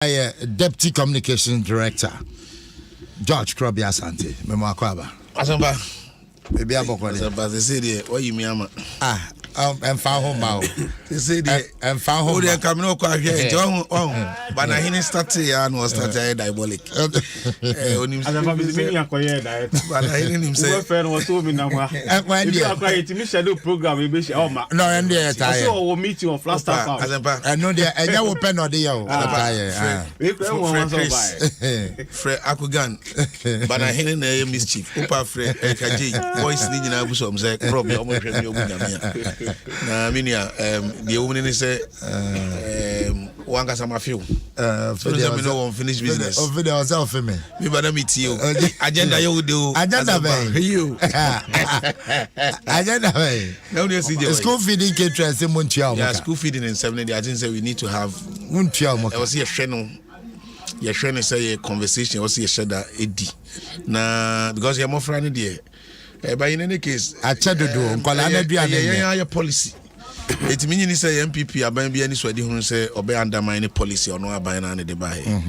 Deputy Communications Director George Krobi Asante Memo Akwaba Asamba Baby Abokole Asamba they say there why you me ama and found home now they say there and found home they come no kwa here but na hini start ya no start ya diabolic onim Asamba bizimi akoye diet but na hini nim say we friend was so me na ma when you akwa it me schedule program e be she ma no and there tire so we meeting on Flash Star Asamba and no there enya wo pen no dey o tire we friend one so buy Fred Akugan but na hini na mischief opa Fred Kaji voice ni nyina buso mse problem omo hwem ni obunyame na minia the woman ni say wanga sama feel so let me know on finish business of video yourself for me better meet you agenda you do agenda be you agenda be now you see the school feeding caterers in Montreal yeah school feeding in 7 days I didn't say we need to have Montreal I was here channel your friend say a conversation was here shada edi na because you're more friendly there but in any case I check the door nkwala na dua na your policy it mean you say MPP aban bia ni so adi hu say obey undermine policy or no aban na de ba here.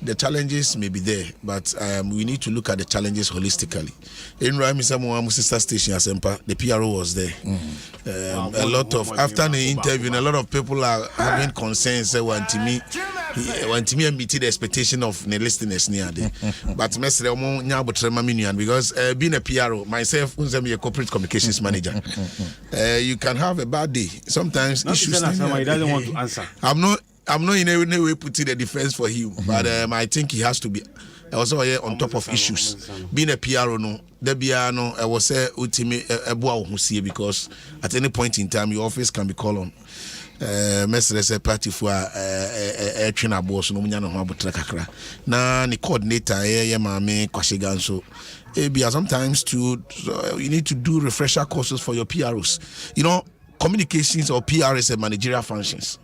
The challenges may be there, but we need to look at the challenges holistically. In Rami sister station Asempa, the PRO was there. A lot of after the interview, a lot of people are having concerns. Say want to me meet the expectation of the listeners near there. But because being a PRO, myself, a corporate communications manager, you can have a bad day. Sometimes issues. He doesn't want to answer. I'm not in any way putting a defense for him, but I think he has to be also on top of issues. Being a PRO, no, the piano, I was say ultimate because at any point in time your office can be called on. Mestre party for a trainer boss no munya no abotira kakra. Na ni coordinator ye maame kwashigan so. Sometimes you need to do refresher courses for your PROs. You know, communications or PRs and managerial functions.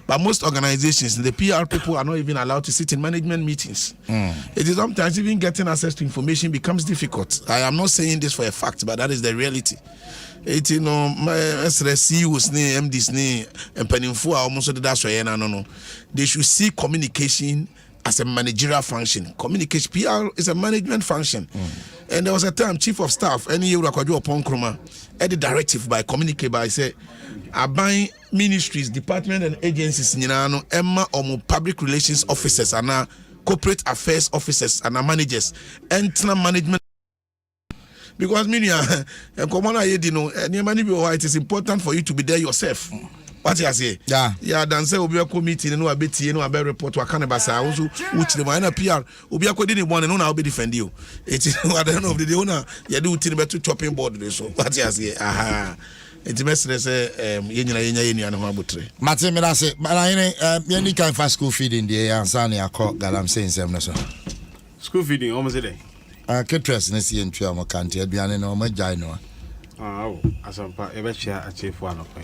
But most organizations, the PR people are not even allowed to sit in management meetings. It is sometimes even getting access to information becomes difficult. I am not saying this for a fact, but that is the reality. It my CEOs ni MDs ni Mpensenpensenmu almost that's why no. They should see communication as a managerial function. Communication PR is a management function. And there was a time chief of staff any year upon Kruma the directive by communicate by say buying ministries, department and agencies nyina Emma or public relations officers and corporate affairs officers and managers enter management because it is important for you to be there yourself. What you say? Yeah, dance obi akọ meeting no abeti no abe report waka ne basa also which the man PR obi akọ dey one no na obi defend you. It is at the end of the day una you do tin beto chopping board so. What you say? Aha. It mesre say yenya no abotre. Mate me da say na yen ni kan fa school feeding dey ansa na akọ galam say nsem no so. School feeding almost dey. Caterers na see ntua mo kante aduane no mo jai no. Oh, Asampa e be chia achefu anokwe.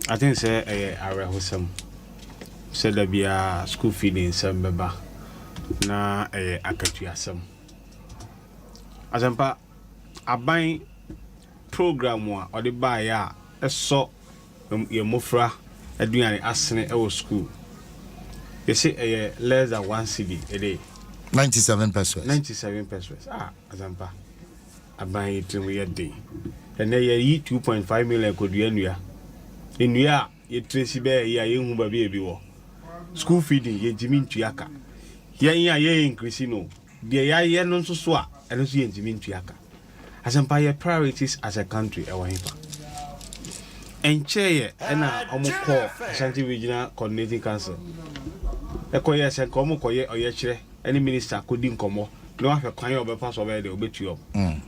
I think say our hosam said there be a school feeding some beba na akatua some Asampa aban program wa or the buy ya so your mofra aduane asene e school you say less than 1 cedi a day 97 pesos Asampa aban it we day and then you 2.5 million kodua in ya ye tracy be ya ye hu ba be wo school feeding ye jimi ntuaka ye increase no de ya ye no so so a eno so ye jimi ntuaka asempa ye priorities as a country e wa hipa enche ye na omukọ Ashanti Regional Coordinating Council e ko ye se ko omukọ ye oye kire any minister kodi nkomo no afẹ kwan ye obefa so be de obetu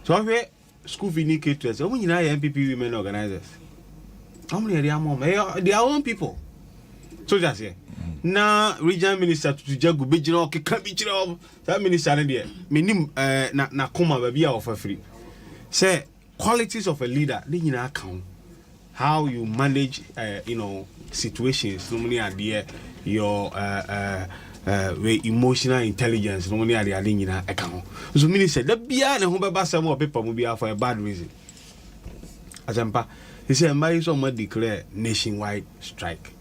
so afẹ school feeding caterers o nyina ye MPP women organizers. How many are their own people? So just here. Now, regional minister to Jagu Bijino, Kikabijino, that minister there. Minim na kuma baby offer free. Say qualities of a leader, they in account how you manage situations, normally are there your emotional intelligence, normally are there in account. So minister, that be an who baba some more people will be for a bad reason. Azampa. He said, "My son declare nationwide strike."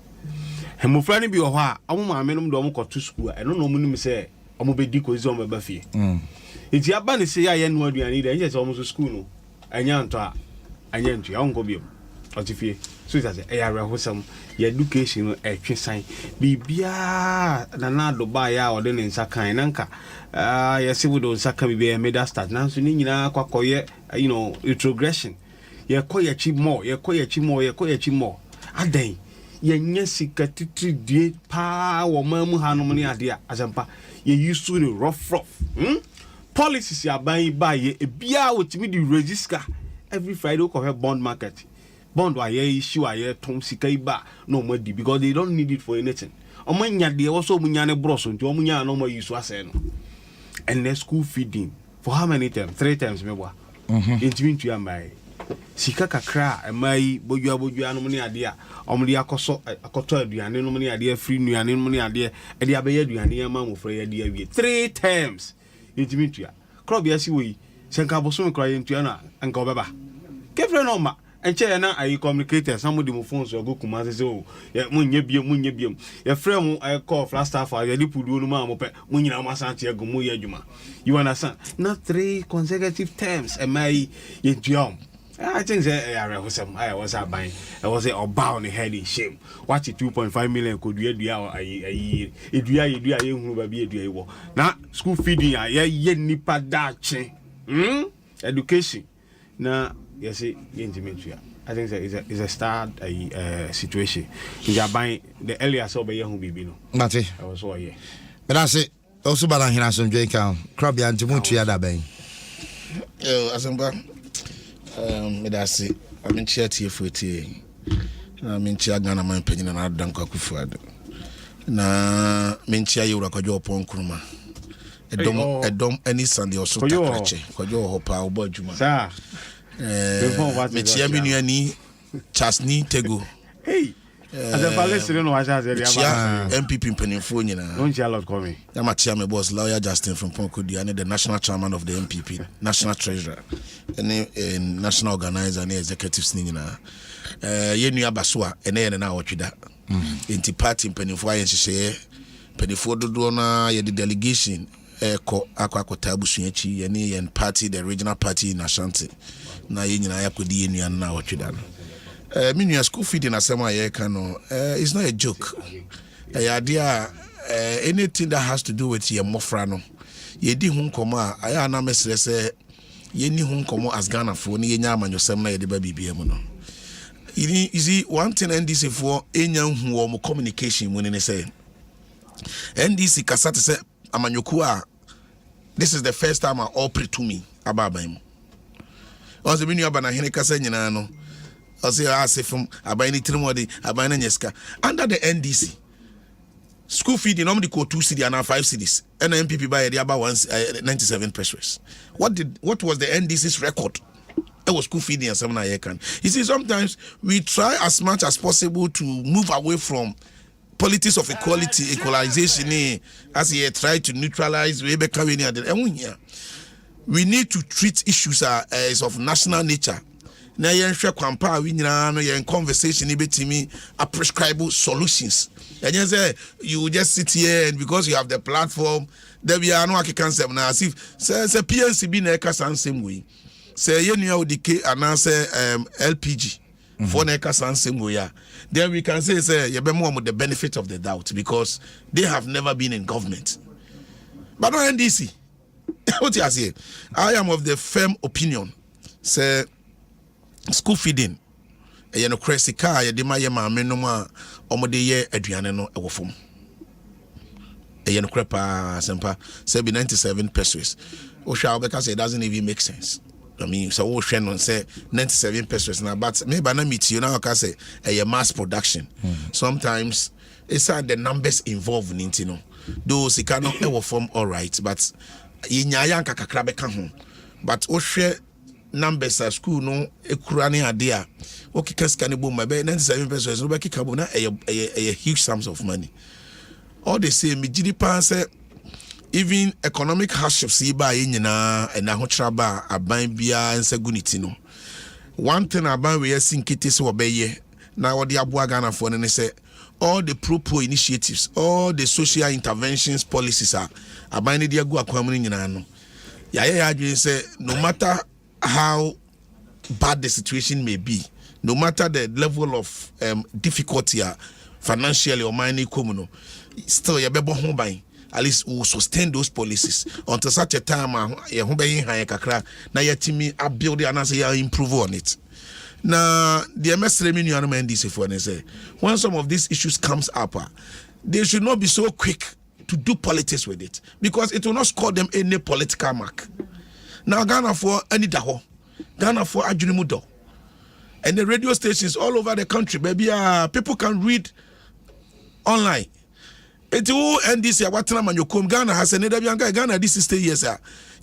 Hemofra ni bi wo ha amu maame no do mo to school eno no mu nim say omo be di kozi omo ba fie enti aba ne se ya ye no aduane da nje se omo so school no anya nto a anya nto ya onko biom otifie so it say e ya rehosam ya education no e twesan bibia na do ba ya ode ne nsa kan nanka ya se wo do nsa kan bibia middle start na so ni nyina kwakoye retrogression ye koye chi more adan ye nya sika titri die pa wo mamu hanom ne ade a asempa ye used to the rough policies ya ban ba ye bia wotimi di register every Friday ko bond market bond wa ye issue aye tom sika iba no mo di because they don't need it for anything omanya de wo so munya ne bros nti omunya no mo use ase no and the school feeding for how many times 3 times me bwa intimintu ya mai sika kakra emai bojua no ne ade a omde akoto aduane no ne ade free nuane no ne ade e de abeya aduane ya ma mo frɛ ya de awie 3 times intimintu ya club ya si wo senka boso nkra yentua na anka obeba kefre no ma enche na ayi communicator somebody mo phone so go kuma se o ya munye biem ya frɛ mo call flash staff ya di pudu no ma mo pe munyina ma sante ego mo ya adwuma you understand not 3 consecutive times emai yentua I think I was a buying. I was a bow on the head in shame. Watch it 2.5 million could you do a now school feeding nipa dache. Education. Now yes intimate. I think it's a start situation. You are buying the earlier so by who be no. Mate. I was all yeah. But that's it. Also bala hina some drink count. Crab ya ntimutu ya da ben. Asemba me da se aminchia tie fotie na aminchia Ghana man panyina na adan kwakufuado na minchia yewura kwadwo ponkruma edom any Sunday oso takrache kwadwo hopa obo adwuma sa me chia menuani Chasni Tego hey as a palestine no wacha ze dia MPP mpanimfo nyina don't you lot coming na matia me boss lawyer Justin from Ponkodi and the national chairman of the MPP national treasurer and national organizer and executives nyina yenu abaso a ene na awotweda enti party mpanimfo ayen hyehyɛ mpanimfo dodo na ye the delegation akwa abusuachi yen party the regional party in Ashanti na yenyina yakodi yenu na awotweda no meaning school feeding asema ye kano it's not a joke idea anything that has to do with your mofra no ye di hu nkoma aya na mesere se ye ni hu nkomo as Ghana fo ni ye nya amanyosem na ye de ba bibia mu no you see one thing NDC for enya hu wo communication mu ne say NDC kasate se amanyoku a this is the first time I all pre to me ababan mu once me nu aba na hene kasa nyina no from Abani Trimodi, Abana Nyeska. Under the NDC, school feeding normally go 2 cities and now 5 cities. And the MPP by the about 97 pesos. What was the NDC's record? It was school feeding and something I can. You see, sometimes we try as much as possible to move away from politics of equalization, as he try to neutralize Rebecca. We need to treat issues as of national nature. Na yenhwe kwampa we nyina no yen conversation ni betimi a prescribable solutions. And say you just sit here and because you have the platform there we are no concept na as if say PNCB na Dwaso Nsem we say yenua odike anase LPG for na Dwaso Nsem we ya then we can say ye be more the benefit of the doubt because they have never been in government. But no NDC what you say I am of the firm opinion say school feeding e no crazy car ye de ma ye maame no ma omode ye aduane no e wo fom e no crepa sempa say be 97 pesos o sha because it doesn't even make sense. I mean so we share no say 97 pesos na but maybe na meet you now can say a mass production. Sometimes it's the numbers involved in it, you know. Those it cannot e wo fom all right but ye nyaa kakra be ka ho but o share numbers at school no ekurane ade a okika skane bom be 97 pesos no be kika bom na a huge sums of money. All they say me gidi pan say even economic hardships ba nyina na ho traba aban bia nsaguniti no one thing aban we sinkiti so obeye na wode aboa Ghana for ne say all the pro initiatives, all the social interventions policies are abinding the go akwamuni nyina no. Yeah, say no matter how bad the situation may be, no matter the level of difficulty financially or money communal, still you bebo home by at least will sustain those policies until such a time you home by kakra na yetimi build and say improve on it. Now the MS revenue and NDC for say when some of these issues comes up, they should not be so quick to do politics with it because it will not score them any political mark. Now Ghana for any daho, Ghana for Ajunimudo, and the radio stations all over the country, baby, people can read online. It will end this year. What time you come? Ghana has a Ghana this 16 years.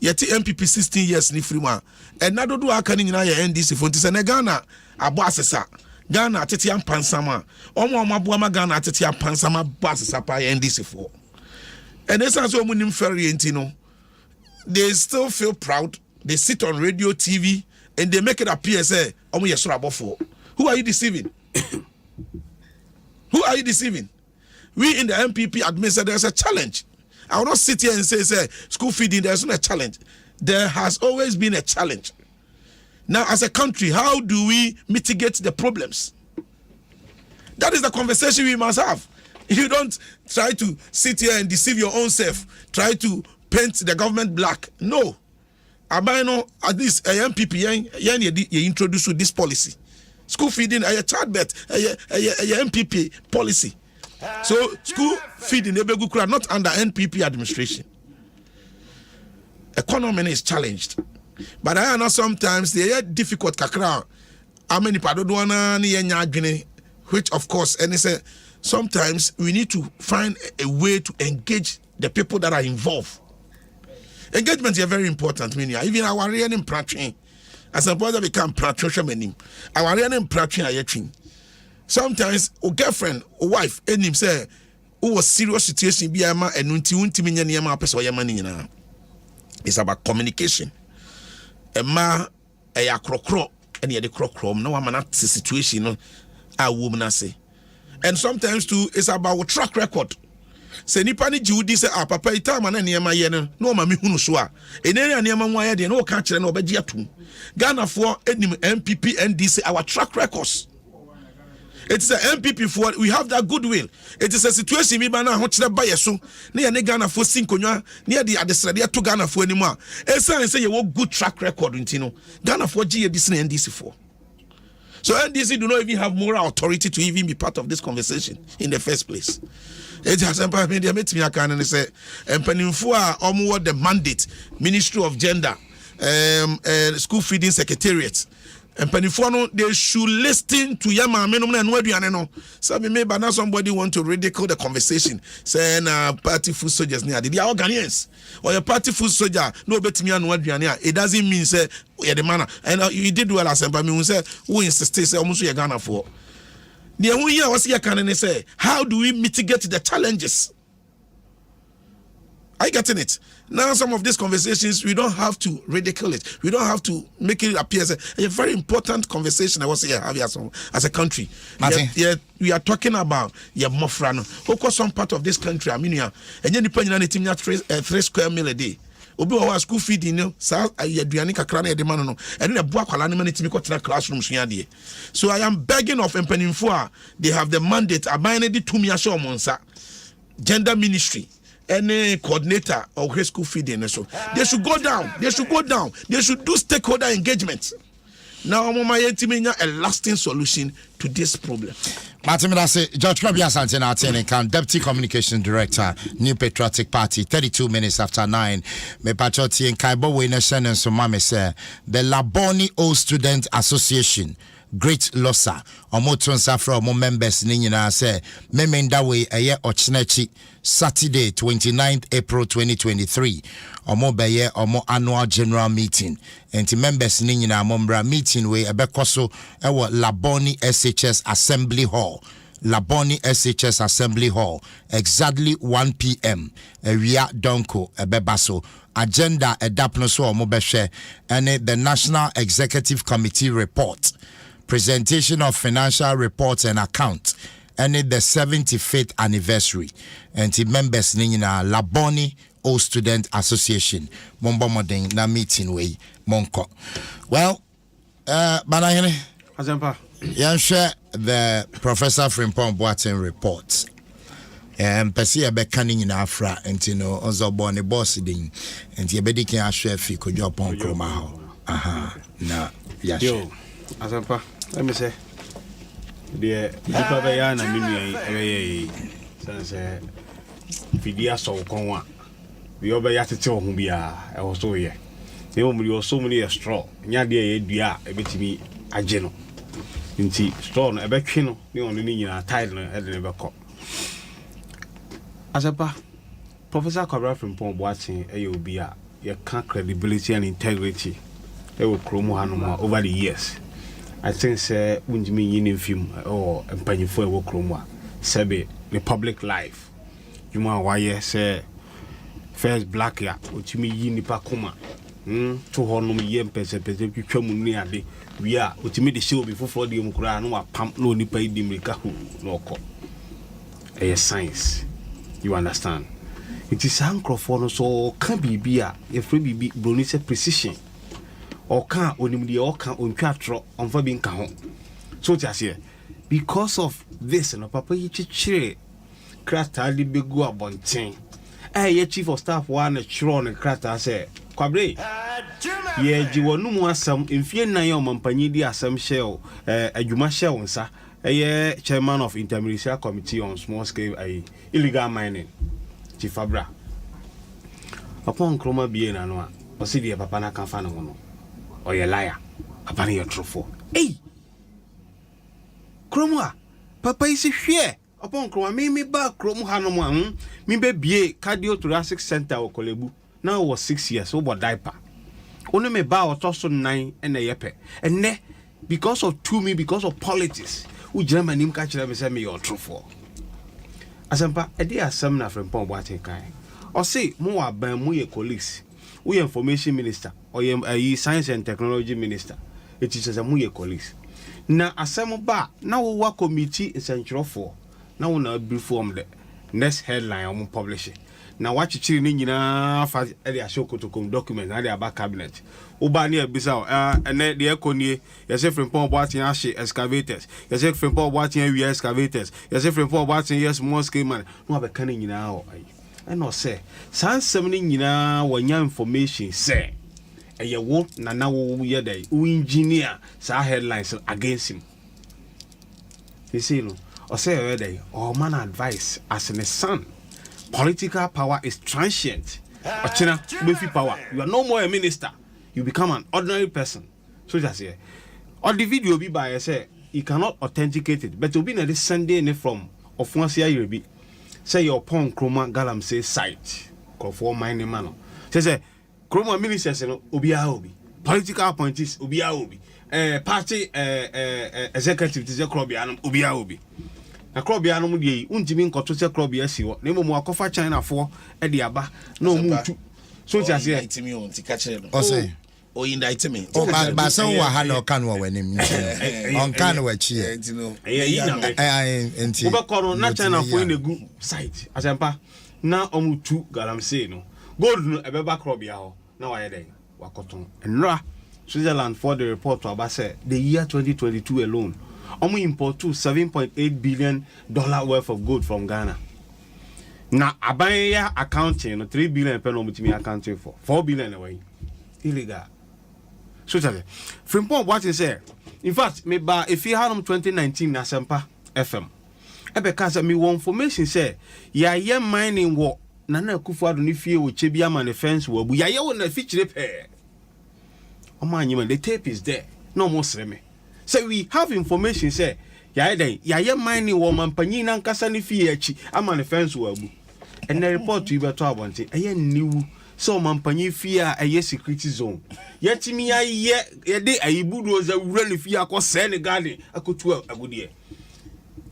Yet MPP 16 years ni free and now do I can in NDC for this and Ghana abasesa Ghana tetiam pansama omo mabuama Ghana tetiam pansama basesa pa NDC for. And this is what we ferry intino. They still feel proud. They sit on radio, TV, and they make it appear say, "Oh, yes, for." Who are you deceiving? Who are you deceiving? We in the MPP admit that there's a challenge. I will not sit here and say school feeding. There's not a challenge. There has always been a challenge. Now, as a country, how do we mitigate the problems? That is the conversation we must have. You don't try to sit here and deceive your own self. Try to paint the government black. No. Abano, at least a MPP, you introduce this policy. School feeding, a child bet, a MPP policy. So, school feeding, not under NPP administration. Economy is challenged. But I know sometimes they are difficult. Kakra, how many padodwana, which of course, and it's sometimes we need to find a way to engage the people that are involved. Engagement is very important. Meaning, even our real prattling, as a brother become prattling, our real prattling are yetting. Sometimes, a girlfriend, a wife, and him say, "Oh, a serious situation be a man and unti minyan person or money." It's about communication. A ma a crocro and the crocrom. No one man situation. A woman say. And sometimes too, it's about track record. Say nipa ni jiudi say papa ita ma na niema ye no ma me hunu so a eneri niema nwa ye de no ka kire na obeji atum Ghana for enim MPP NDC our track records. It is a MPP for we have that goodwill. It is a situation me ba na ho kire ba yeso na ye ne Ghana for sinkonwa na ye de adesrade to Ghana for anim a esan say ye wo good track record ntino Ghana for GA this na NDC for. So NDC do not even have moral authority to even be part of this conversation in the first place. It has media met me and say Mpensenpensenmu the mandate Ministry of Gender School Feeding Secretariat and they should listen to Yama no. So maybe now somebody want to ridicule the conversation saying party food soldiers near they are Ghanaians or your party food soldier no bet me and it doesn't mean say the manner and you did well as me say who insist say almost you Ghana for the only year was here can say how do we mitigate the challenges? Are you getting it? Now some of these conversations we don't have to ridicule it. We don't have to make it appear as a very important conversation I was here have as a country. Yeah, we are talking about Mofrano. Who cause some part of this country, and then depending on it, 3 square meal a day. Obi wa school feeding no sa aduane kakra na yede man no ene na boa kwala ne man timi kwatena classroom so yade. So I am begging of mpanimfo a they have the mandate abane de tumi ahye omonsa gender ministry any coordinator of school feeding so they should go down they should do stakeholder engagement. Now mama yetimi a lasting solution to this problem. Matimida say George Krabia Santana Atenekan, Deputy Communications Director, New Patriotic Party, 32 minutes after 9. Me patroti en Kaibo we nation and so mame say the Laboni Old Student Association Great Lossa omoton safra omo members ni nyina say memenda we eye ochnechi Saturday 29th April 2023 omo beye omo annual general meeting enti members ni nyina mombra meeting we ebekoso ewo Laboni SHS Assembly Hall Laboni SHS Assembly Hall exactly 1 p.m. Ewia Donko ebebaso agenda edapno so omo behwe ene the National Executive Committee report presentation of financial reports and account and the 75th anniversary. And the members in Laboni Old Student Association. Mombo modern na meeting way Monko. Well, Banayene. Azampa. Share the Professor Frimpong Boateng report. Pesi ebe kani nyina afra enti no onzo bo ne boss din enti ebe di kan ahwe fi kodwo pon kroma ho aha na ya yo Azampa let me say the people be ya na minu ebe say fidia so konwa we obe ya tete ho bia e ho so ye e o muri o so muri straw nya de ye dua ebetimi agye no nti straw no ebe twe no ne onu ni nyina tile no e de be ko Azapa, Professor Kwabra Frimpong Boateng obi a your credibility and integrity they will chromo hanoma over the years. I think say unjimi yin film or empanyfo e wo chromo sebe the public life. You ma why say first black ya otimi yin nipa koma to honom ye Mpensenpensenmu twetwamu ni ade we a otimi de show bi foforo de mu kura no wa pam no nipa idi mrika hu no ko science. You understand? It is Sancrophone, so can be a free baby brony precision. Or can't only or can't on catro on for being count. So just here, because of this and a papa yichi craft hardly be go up on thing. Ye chief of staff one a chron and craft I say, Quabre. Ye, you were no more some in fear na your mampany some shell, a Juma shell, sir. Chairman of Interministerial Committee on Small Scale Illegal Mining, Chief Abra. Upon Chroma being an one, or see the papa na can find one, or a liar, upon your truthful. Hey! Chroma, Papa is here. Upon Chroma, me back Chroma Hanuman, me be cardiothoracic center or Kolebu. Now was 6 years over diaper. Only me bow or toss on 9 and a yepe. And ne, because of because of politics. Who German him catch them say me your true for. Asampa, a dear seminar from Frimpong Boateng kai. Or say more by my colleagues. We information minister or ye science and technology minister. It is as a muye colleagues. Na assemble ba now work committee is central for. Now na be formed next headline on publish it. Now watch it in fa area show to document na dey back cabinet. Oba near Bissau and then the economy yes Frimpong Boateng ashe excavators yes Frimpong Boateng we excavators yes Frimpong Boateng yes more scale man no be kan nyina o I no say sans semni nyina wanya information say eye wo na wo ye dey wo engineer sa headlines against him you see no or say we dey or man advice as a son political power is transient. Ochina befi power. You are no more a minister. You become an ordinary person. So just here. Or the video be by say you cannot authenticate it. But to be na Sunday from of once year you be say your pon chroma galam say site. Call for mining man. Say chroma ministers no obi. Political appointees obi. Party executive to say club obi. Na club ya no mu dey untimi nkoto se club ya si wo na mo akofa China for e dey aba na o mu tu so ti ase intimi on ti catch no o say o indict me o ba so wa ha na o kan wo wanim on kan wa chi enti o ba ko na China for in egu site asempa na o mu tu galamsey no gold no e be ba club ya ho na wa ye den wa koton enra Switzerland for the report to about say the year 2022 alone import to $7.8 billion worth of gold from Ghana. Now, Abaya accounting, $3 billion per accounting for $4 billion away. Illegal. So, Frimpong Boateng say, in fact, me ba if you had 2019 na Sempa FM. Because me one information say, ya mining wo Nana Akufo-Addo ni fie wo chebia man the fence wo bu ya wo na feature pair. Man, the tape is there. No more sreme. So we have information say ya mining wo mampanyi na nkasa ni fie achi ama ne fence wo abu. And the report to beto abonte new so mampanyi fie a security zone. Yetimi ye de ayibudu za wura ne fie akose ne garden akotu agudie.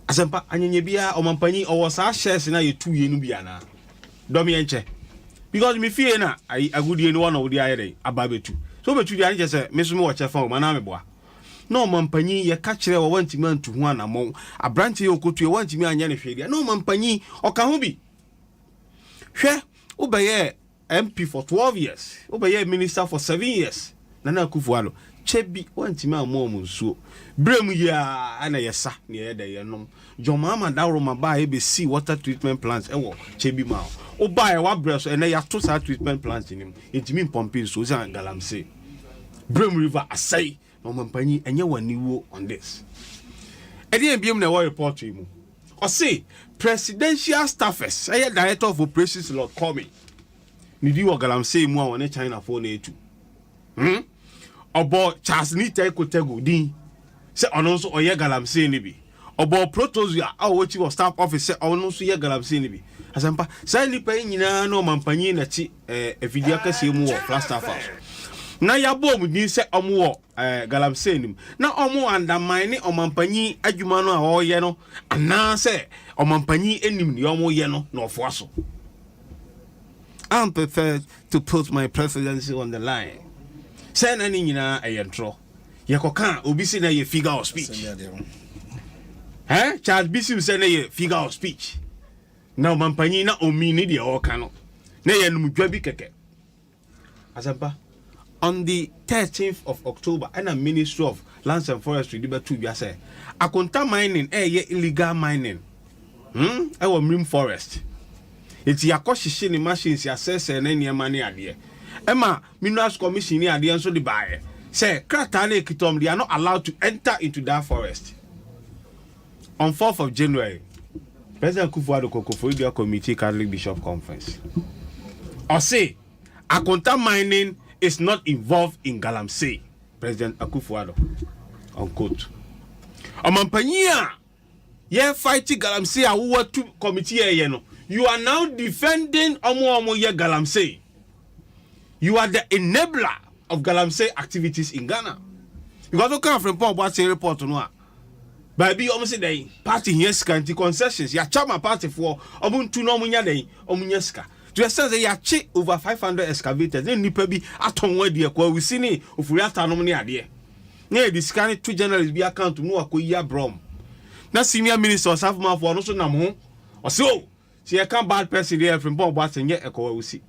Asempa anyenye bia o mampanyi o sa shares na ye 2 ye nu bia na. Domi enche. Because me fie na agudie no one of the ayede ababetu. So betu dia nche say me so me watch phone mana me boa. no mampanyi ye ka kire wo wantimi antu ho anamon abranche ye okotu ye wantimi anya ne hwede no mampanyi oka ho bi hwe obeye MP for 12 years obeye minister for 7 years Nana Akufo-Addo chebi wantimi amom nsuo brem ya ana yesa ne ye da ye nom jomama dawro maba e be see water treatment plants ewo chebi ma oba e wa breso ene ya to sa treatment plants nim intimi pumping so za galamsey brem river asai no mampanyi enye waniwo on this edi enbiem na wa report mu o say presidential staffers director of operations Lord Comey nidi wo galamsey mu a wona China for na etu obo Charles Nita Kotego din se ono so oye galamsey ni bi obo protozua a wo chi wo staff office se ono so ye galamsey ni bi asampa sai nipa nyina no mampanyi na chi evidia kase mu wo Flagstaff House na ya bom din se omo wo galamsey nim na omo undermine omampanyi adwuma no a wo ye no ana se omampanyi enim ni omo ye no na ofo aso. I'm prepared to put my presidency on the line. Say na ni nyina ayentro ye koka obi se na ye figure of speech Charles Bisim se na ye figure of speech na mampanyi na omi ni de o ka no na ye num dwa bi keke Asampa on the 13th of October and a Ministry of Lands and Forestry diba tu bia say akonta mining ye illegal mining e wo mrim forest eti yakohihye ni machines assess na niam ne ade Emma, Minerals Commission ni ade enso de bae. Say, krata na ekitom they are not allowed to enter into that forest. On 4th of January, President Akufo-Addo Kokofo Committee Catholic Bishop Conference. Or say, Akonta mining is not involved in galamsey. President Akufo-Addo. Unquote. Omampanyia, ye fighting galamsey a wo to committee ye no. You are now defending omo ye galamsey. You are the enabler of galamsey activities in Ghana. Because you come from Port report no. Baby almost say party here scanty concessions. Ya chama party for obuntu no munya dey omunya ska. To extent say ya chi over 500 excavators. Then nipa bi aton we dey kwa we see ni ofuri atanom ne ade. Na e discan to journalists bi account no akoyi abrom. Na senior minister Osafo for no so nam ho. O say o, see e kan bad person there from Port nye ekwa we see.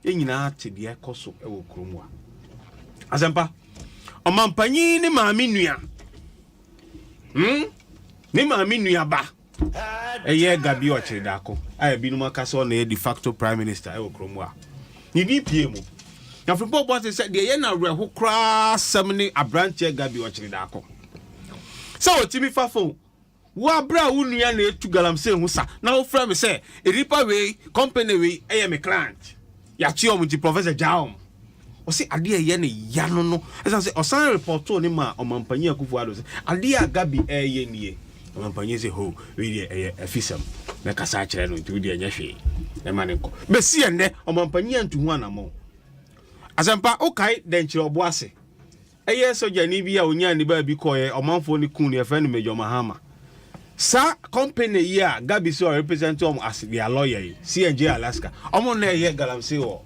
Enyina te de ekoso e wo kromu a Asampa omampanyi ni maami nua ni maami nua ba eye gabi o chiri dako aye binu makasa o na de facto prime minister e wo kromu a ni DPA mu na football boss say de ye na reho kra semni abranche gabi o chiri dako so otimi fafo wa bra wo nua na etu galamsey hu sa na wo fra me say eripa we company we eye me client ya chi omuji Professor Jaom o si ade ye ne ya no no esa se osan report ni ma omampanyi Akufo-Addo se ade agabi ye nie omampanyi se ho we de afisam na kasa kire no nti we de anya hwe e ma ne ko be si enne omampanyi antu hu anamo Asampa okai denchire obo ase eye soja ni bi a onya ni ba bi koye omanfo ni kun ne fa ni Major Mahama sa company here Gabi so represent as their lawyer CNJ Alaska omo na ye galamsey wo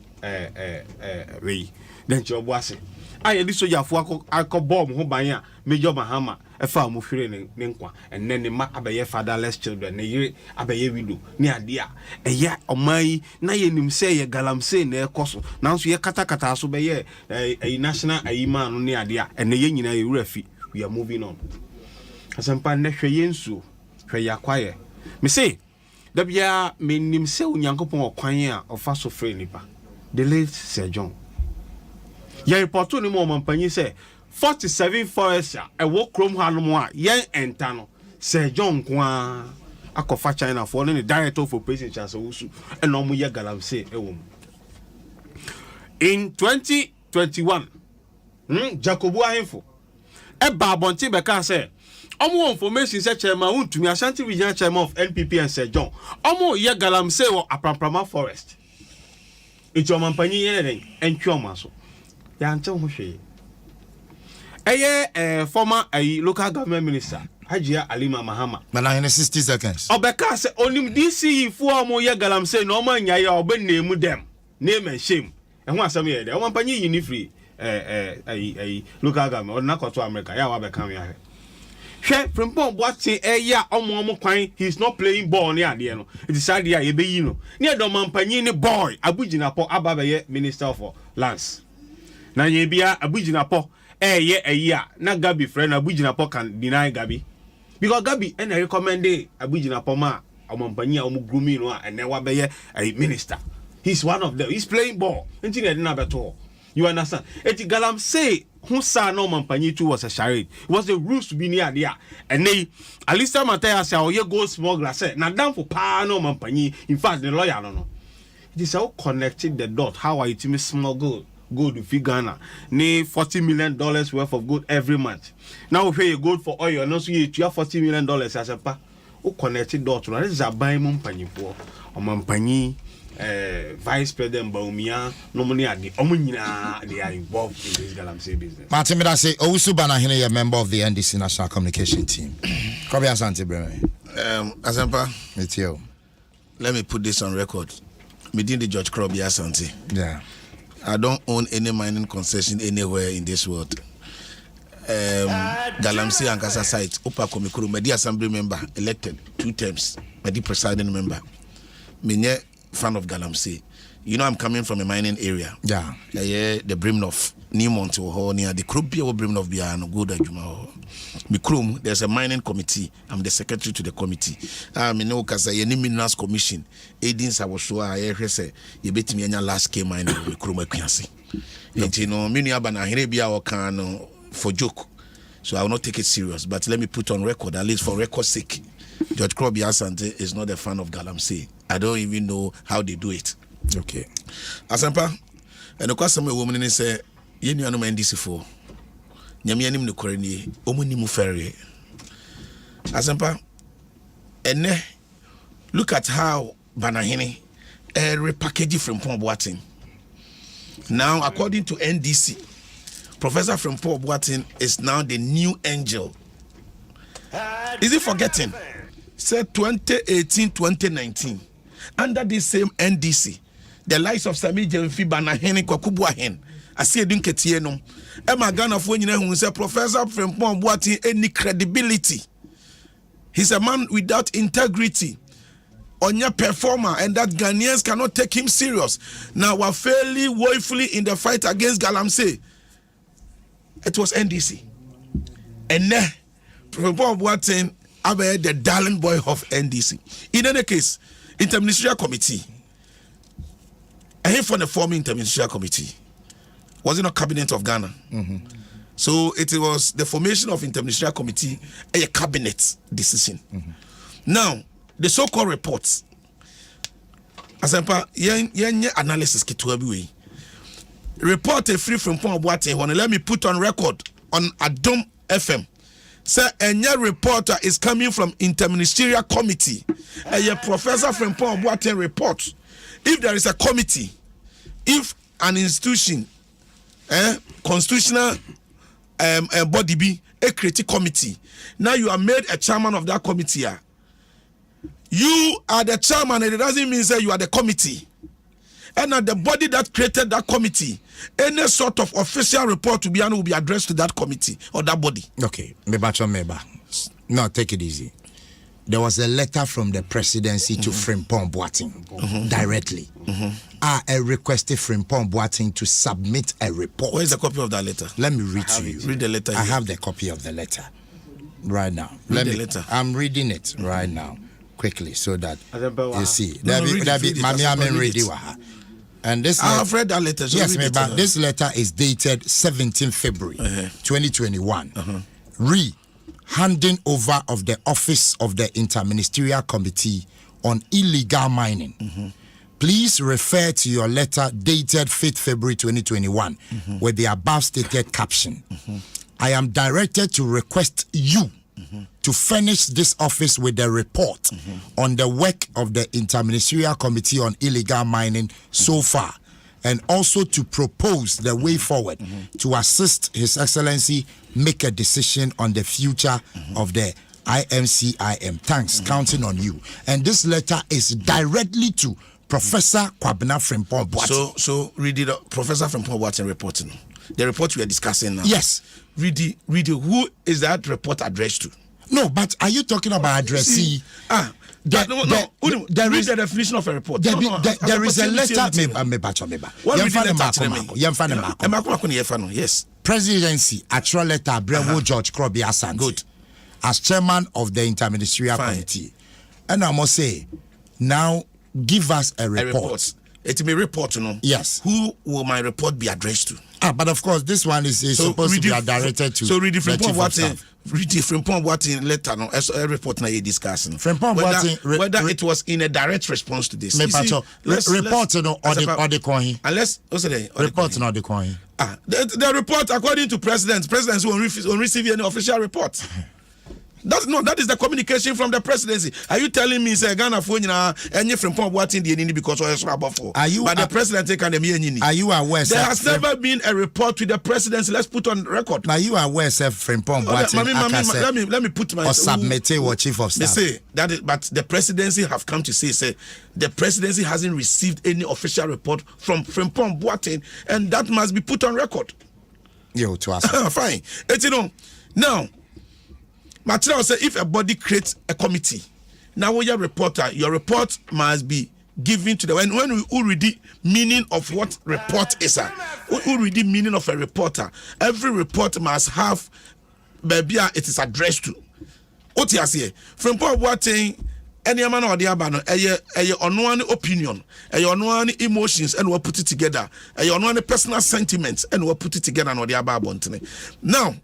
we den jobo ase aye di soja fo akobom ho ban a Major Mahama e fa mo hwere ne nkwa enne ne ma abaye fatherless children ne yire abaye widow ne ade a eye omai na ye nim say ye galamsey na ekoso nanso ye katakata so be ye national ayima no ne ade a enne ye nyina ye wurafi we are moving on Asampa ne hwe yensu hwe yakwaye me say da bia me nim se onyankopon okwan a ofa so free nipa the late Sir John ya reporto ni mo mampanyi say 47 forests e wo krom hanom a yen enta no Sir John kwa akofa China for the director of operations chance wusu e no mo ye galamsey e wo in 2021 Jacobu ahemfo e ba bonti be ka say omo information say chairman untumi Ashanti regional chairman of NPP and Sir John omo ye galamsey wo Apramprama forest ejo mampanyi ye den entwe omo so ya nche ho hwe former local government minister Hajia Alima Mahama Mana in 60 seconds obeka say onim DC fu omo ye galamsey no ma nya ya obenemu dem name and shame e ho asem ye de o mampanyi yi ni free local government or not to America. Yeah, we come here. From what's a year or kwan, he's not playing ball near the end. It is idea, you know. Near the Mampanini boy, Abujina po Ababaye, Minister for Lands. Na yebia Abujina po, a year, na Gabi friend, Abujina po can deny Gabi. Because Gabi, and I recommend Abujina Poma, a Mampania, Grumino, and Newabaye, a minister. He's one of them. He's playing ball. And you never at all. You understand? Eti Galam say who saw no Mampanyi was a charade. It was the rules to be near there. And they Alisa Mataya say, oh, you go smuggler say, now down for pa no Mampanyi. In fact, the lawyer don't know. It is how connected the dot. How are it me smuggle gold to Ghana? Nay, $40 million worth of gold every month. Now we pay gold for oil, and also you have $40 million as a pa. Who connected dot? This is a buy Mampanyi for or Mampanyi. Vice President Baumia, normally at the Omunina, they are involved in this Galamsey business. Martin Midase, Owusu Banahine, a member of the NDC National Communication Team. Kobe Asante Breme. Asampa, it's you. Let me put this on record. Within the George Kobe Asante. Yeah. I don't own any mining concession anywhere in this world. Galamsey and Kasa site, Opa Komikuru, Medi Assembly member, elected 2 terms, Medi presiding member. Minye fan of Galamsey. You know I'm coming from a mining area. Yeah. The Brimnoff, Newmont or near the Krupia or Brimnoff Biano, good Juma. Mikrum, there's a mining committee. I'm the secretary to the committee. I'm in Okasa, any minerals commission. Aidins I was sure I say, you bet me in your last scale mining, Mikrum, I can't see. You know, Miniabana, Herebia or can for joke. So I will not take it serious. But let me put on record, at least for record's sake. George Krobi Asante is not a fan of Galamsey. I don't even know how they do it. Okay. Asampa, and of course, some woman say, you know, NDC for Yamianim no Koreni, Omunimu Ferry. Asampa, and look at how Banahini repackaged from Paul Boatin. Now, according to NDC, Professor from Paul Boatin is now the new angel. Is he forgetting? Said 2018-2019, under the same NDC, the likes of Sami Jemfi Banahene Kwakubuahen, I see a Dunketieno, Emma Ghana for who said Professor from Boatin any credibility. He's a man without integrity, on your performer, and that Ghanaians cannot take him serious. Now we're fairly woefully in the fight against Galamsey. It was NDC. And then Professor Boatin the darling boy of NDC. In any case, interministerial committee. And for the forming interministerial committee, was it not cabinet of Ghana? Mm-hmm. So it was the formation of interministerial committee, a cabinet decision. Mm-hmm. Now, the so-called reports, Asampa, yen analysis kituabi report a free from Pon Boate. Let me put on record on Adom FM. Sir, a reporter is coming from interministerial committee. A professor from Paul Boateng report. If there is a committee, if an institution, constitutional body be a critic committee, now you are made a chairman of that committee. You are the chairman, and it doesn't mean that you are the committee. And now the body that created that committee, any sort of official report will be addressed to that committee or that body. Okay, Meba. No, take it easy. There was a letter from the presidency to Frimpong Boateng directly. I requested Frimpong Boateng to submit a report. Where is the copy of that letter? Let me read to you. Read the letter. I have the copy of the letter right now. Read the letter. I'm reading it right now quickly so that you see. And this I've read that letter. So yes, but this letter is dated 17 February 2021. Handing over of the office of the Interministerial Committee on Illegal Mining. Please refer to your letter dated 5th February 2021 with the above stated caption. I am directed to request you to furnish this office with a report on the work of the Interministerial Committee on Illegal Mining so far, and also to propose the way forward to assist His Excellency make a decision on the future of the IMCIM. Thanks, counting on you. And this letter is directly to Professor Kwabena Frimpong Boateng. So read it. Professor Frimpong Boateng reporting. The report we are discussing now. Yes. Read it. Who is that report addressed to? No, but are you talking about addressee? Read the definition of a report. There is a letter. Yes. Presidency, actual letter, Brevo George Krobi Asante. Good. As chairman of the interministerial committee. And I must say, now give us a report. It may report, Yes. Who will my report be addressed to? But of course, this one is supposed to be directed to. So read different the point what in letter no as a report na you discussing. Whether it was in a direct response to this. Report no or the coin. Unless the report no the coin. The report according to presidents won't receive any official report. That is the communication from the presidency. Are you telling me say Ghana for any from what in the because but the president can Are you aware there has never been a report to the presidency? Let's put on record. Now you are aware from let me put my or submit what chief of staff. Say that but the presidency have come to say the presidency hasn't received any official report from Frimpong Boateng, and that must be put on record. Yo, to us. Fine. Now material say if a body creates a committee, now when you're a reporter, your report must be given to the when we read the meaning of what report is. We read the meaning of a reporter. Every report must have baby it is addressed to. What you say? From Paul Boateng, any man or the abano, on one opinion, on one emotions, and we'll put it together. On one personal sentiments, and we'll put it together on the ababo. Now.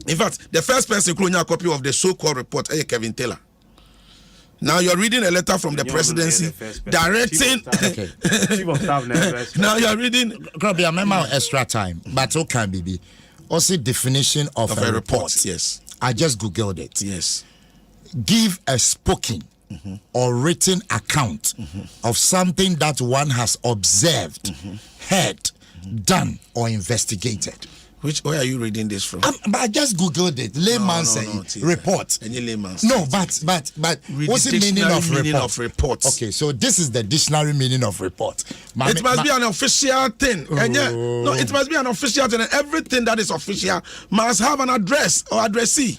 In fact, the first person who a copy of the so-called report is Kevin Taylor. Now you're reading a letter from the presidency directing. Chief of staff. Now you're reading. Probably a member extra time, but okay, baby. Also, definition of a report. Yes, I just googled it. Yes, give a spoken or written account of something that one has observed, heard, done, or investigated. Where are you reading this from? But I just googled it. Layman's report. Any layman's. No, but what's the meaning of report? Okay, so this is the dictionary meaning of report. It must be an official thing. No, it must be an official thing, and everything that is official must have an address or addressee.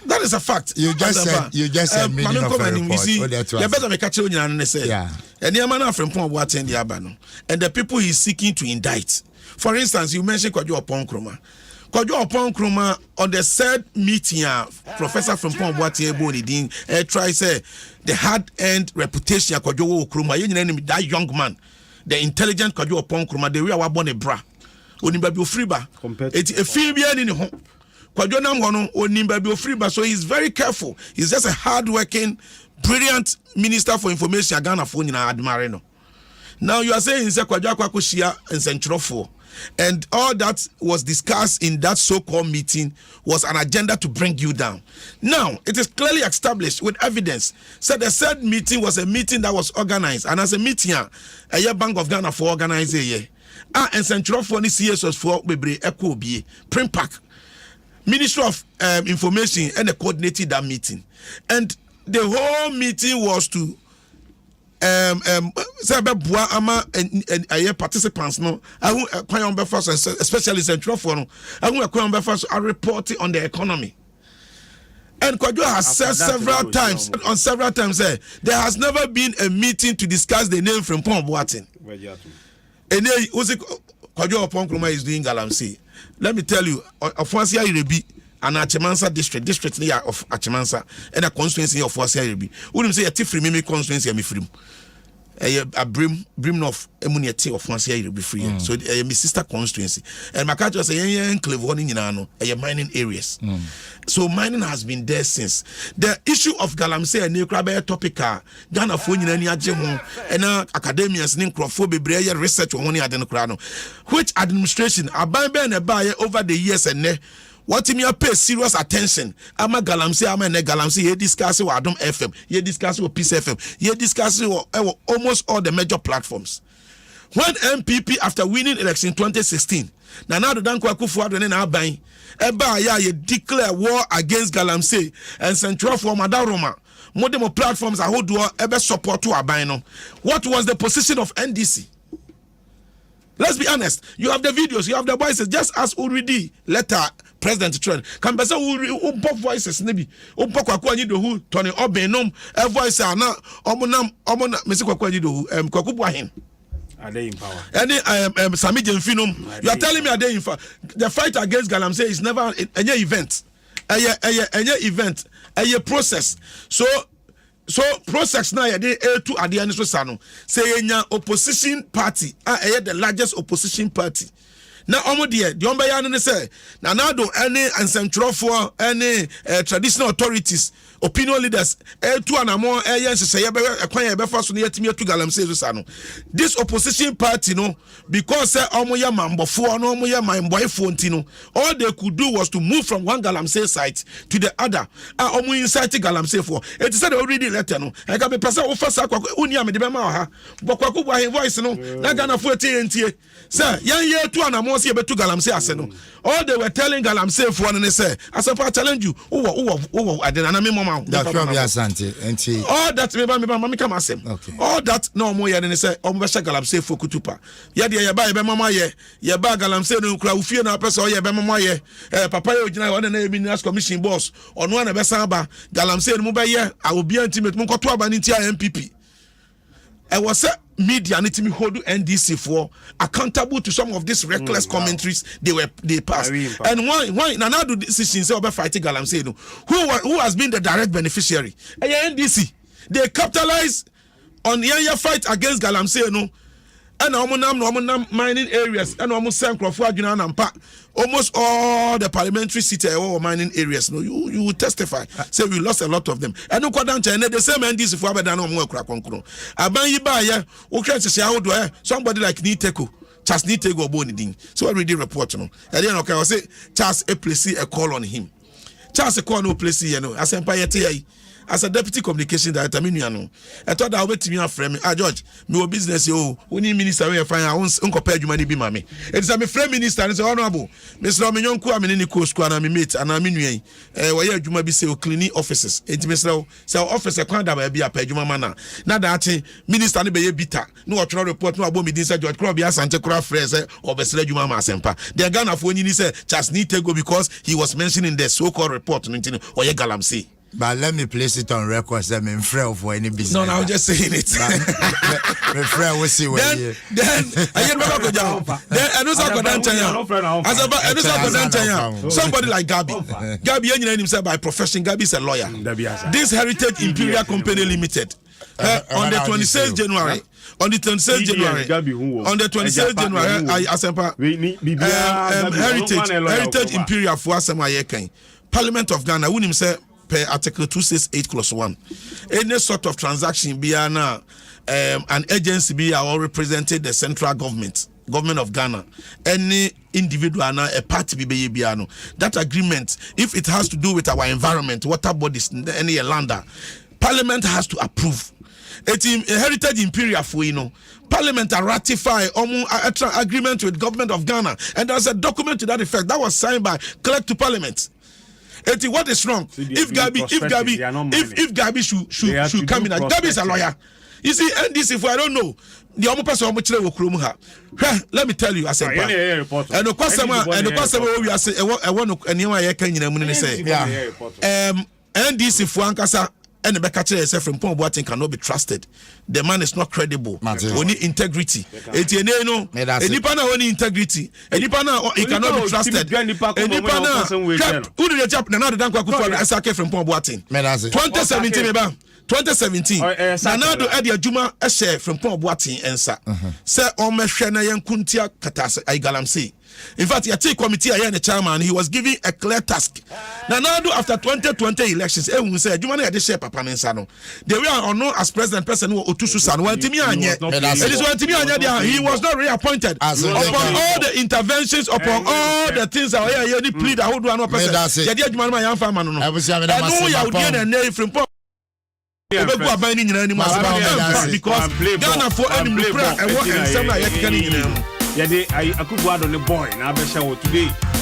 That is a fact. You just said meaning of a report. You better make a change and say. Yeah. And the man from Boateng the Abano, and the people he's seeking to indict. For instance, you mentioned Kwadwo Oponkroma. Kwadwo Oponkroma on the third meeting, Professor Frimpong Boateng Bonidin try say the hard-earned reputation of Kwadwo Oponkroma. That young man, the intelligent Kwadwo Oponkroma, the way I born a bra. Onimba bi ofriba. It's a film be any home. Kwadwo Namgono onimba bi ofriba. So he's very careful. He's just a hard-working, brilliant minister for information. Ghana for you admire no. Now you are saying in Kwadwo Akwakoshia and Centrofo. And all that was discussed in that so-called meeting was an agenda to bring you down. Now, it is clearly established with evidence. So the said meeting was a meeting that was organized. And as a meeting, a year Bank of Ghana for organizing and Central for this year was for Echo B, Primpack, Ministry of Information, and they coordinated that meeting. And the whole meeting was to participants no especially Central Forum are reporting on the economy. And Kwadwo has said several times there has never been a meeting to discuss the name from Frimpong Boateng. And Kwadwo Oponkroma is doing Galamsey. Let me tell you, Ofuasia Irebi and Achimansa district near of Achimansa and a constituency of Ofuasia Irebi. Wouldn't say a tifri mimi constituency me free. A brim of Emuniati of Ofuasia Irebi free. So my sister constituency. And my country say a mining areas. So mining has been there since. The issue of Galamsey and Nukrabe topica, Ghana for any ajemo and academians in Crawford research on one which administration are by over the years and what me pay serious attention. I'm a Galamsey, I'm a Galamsey. You discuss with Adom FM, you discuss with Peace FM, you discuss with almost all the major platforms. When MPP after winning election 2016, now the Danko Akufo-Addo and Aban, you declare war against Galamsey and Central for Madaroma. Modern platforms are who do ever support to Abano. What was the position of NDC? Let's be honest. You have the videos, you have the voices, just as Uridi letter President Trent. Can be say pop voices maybe. Pop Kwaku Anyi do who Tony Obenom a voice na omonam Mr. Kwaku Anyi do Kwaku Buahin. Are they in power? Any Sami Jenfinum. You are telling me are they in power? The fight against Galamsey is never any event. Any event, a process. So process now they to at the end so sano. Say enya opposition party, the largest opposition party. Now the ombayan say now do any ancestral any traditional authorities, opinion leaders, to an more say to Galamsey Sano. This opposition party no because omoya mambo for no moya my boy fontino. All they could do was to move from one Galamsey site to the other. Omo inside Galamsey for it said already letter no. I can be person offer unia me de bema ha. Bokwaku voice no na Ghana for TNT. Sir, yan to an more see to Galamsey aseno. All they were telling Galamsey for and they say, as I challenge you, I didn't know mama. That's probably Asante. All that me come asem. All that no more than they say, Ombasha Galamsey for Kutupa. Yadia ba mama ye ba Galamsey no kra ufie na person ye be mama ye. Papa ye ogina one na ministers commission boss. On one be samba Galamsey no be ye, I will be intimate mo koto aba ntia MPP. I was media need to hold NDC for accountable to some of these reckless commentaries they passed. And why now do decisions about fighting Galamsey who has been the direct beneficiary? NDC they capitalize on the fight against Galamsey no. And omunam mining areas and almost almost all the parliamentary seats are mining areas. No, you will testify. Say we lost a lot of them. And no China the same NDC for Abadan no crack concro. Aban Yiba okay to say how do somebody like Niteko. Charles Niteko boni ding. So I read the report no. And then okay I say Charles place a call on him. Charles a call no place as empire as a deputy communication director, I thought I would to me frame George, no business, we need minister we find our own compared human be mammy. It's a friend minister and it's honorable. Mr. Romanian Kuamin in the coast, and I meet, and I mean, where you might be say cleaning offices. It's Mr. So officer can't be a pejuma manner. Not that minister be bitter. No trial report, no about me inside George Crobia Santa Cra Fraser or Besle Juma Sempa. They are gonna phone you say just need to go because he was mentioning the so-called report or ye Galamsey. But let me place it on record that I'm afraid for any business. No, I'm just saying it. My friend will see what you. Then I get back to job. Then I know somebody like Gabi. Gabi himself by profession. Gabi is a lawyer. This Heritage Imperial Company Limited on the 26th January. On the 26th January, I asempa Heritage Imperial for Asema Parliament of Ghana. Who say per Article 268(1). Any sort of transaction be an agency be or represented the central government of Ghana, any individual a party be that agreement, if it has to do with our environment, water bodies, any lander, Parliament has to approve. It's a Heritage Imperial for Parliament ratify agreement with government of Ghana, and there's a document to that effect that was signed by clerk to Parliament. What is wrong? If Gabi should come in, Gabi is a lawyer. You see, and this if I don't know, the only person will let me tell you, I said, and the customer we are saying, I want to say, and this if one casa. And the Bekache itself from Pong Boating cannot be trusted. The man is not credible. Only integrity. Anybana only integrity. Anybana he cannot be trusted. Anybana who did the chap now the Dankwa Kufa from Pong Boating. 2017 2017. Nanado Edia Juma Eshe from Pong Boating Ensa. Sir Omeshana Yankuntia Katas Galamsey. In fact, the Tea Committee here in the chairman, he was given a clear task. Now, after 2020 elections, everyone said, "You want to share Papa Mensano?" They were unknown as president person who Otususan. He was not reappointed. Upon all the interventions, upon all the things that were here, the plea that would one person. The idea man, my young farmer, no. I know you would get a name from. Because Ghana for any and what and some like I could go out on the boy. Now, I today.